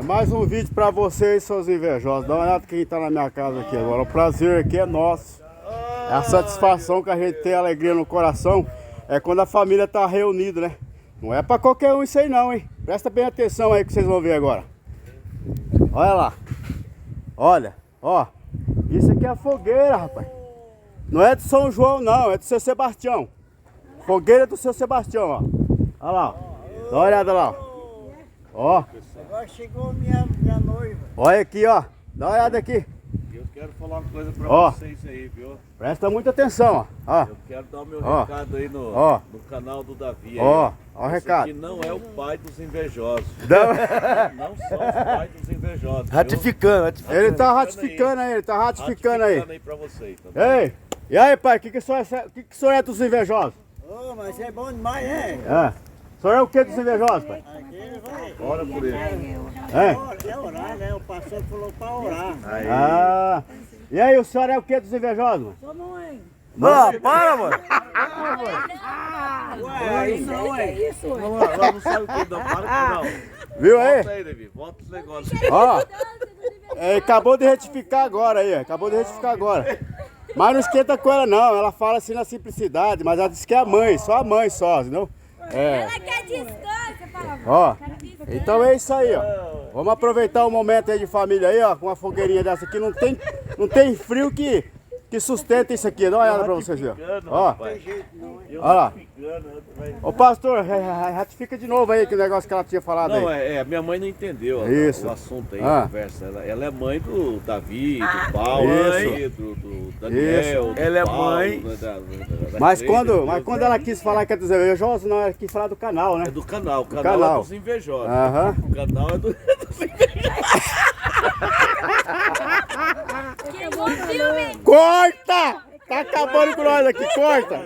Mais um vídeo pra vocês, seus invejosos. Dá uma olhada quem tá na minha casa aqui agora. O prazer aqui é nosso. É a satisfação que a gente tem, a alegria no coração. É quando a família tá reunida, né? Não é pra qualquer um isso aí não, hein? Presta bem atenção aí que vocês vão ver agora. Olha lá. Olha, ó. Isso aqui é a fogueira, rapaz. Não é de São João não, é do seu Sebastião. Fogueira do seu Sebastião, ó. Olha lá. Dá uma olhada lá. Ó. Agora chegou minha noiva. Olha aqui, ó. Dá uma olhada aqui. Eu quero falar uma coisa pra Ó. vocês aí, viu? Presta muita atenção, ó. Eu quero dar o meu Ó. recado aí no canal do Davi. Aí, Ó o Esse recado. aqui não é o pai dos invejosos. Não. Não são os pais dos invejosos. viu? Ratificando. Ele tá ratificando aí, ele tá ratificando aí. Ratificando aí pra vocês, tá bom? Ei, e aí, pai, o que o senhor é dos invejosos? Ô, mas é bom demais, é? É. O senhor é o que dos invejosos, pai? Aquele vai. Ora por ele. É? É orar, né? O pastor falou pra orar. Aí. Ah. E aí, o senhor é o que dos invejosos? Sua mãe. Não, para, mano. Ué, isso não é. Vamos lá, lá não sabe o que não. Para que não. Viu aí? Volta aí, Davi. Volta os negócios. Ó, acabou de retificar agora aí, acabou de retificar agora. Mas não esquenta com ela não, ela fala assim na simplicidade, mas ela disse que é a mãe só, entendeu? É. Ela quer descanso, fala. Ó, então é isso aí, ó. Vamos aproveitar o momento aí de família aí, ó, com uma fogueirinha dessa aqui. Não tem frio que sustenta isso aqui. Dá uma olhada pra vocês verem. Ó, Eu ó lá. ratificando, vai. Ô pastor, ratifica de novo aí que o negócio que ela tinha falado Não, aí. minha mãe não entendeu Isso. o assunto aí, Ah. a conversa. Ela é mãe do Davi, do Paulo, Isso. aí, do Daniel, do Ela é Paulo, mãe. da Mas Cleide, quando entendeu? ela quis falar que é dos invejosos, não, ela quis falar do canal, né? É do canal, o canal, canal. é dos invejosos. Aham. O canal é dos Que bom filme! Corta! Tá acabando com nós aqui, corta!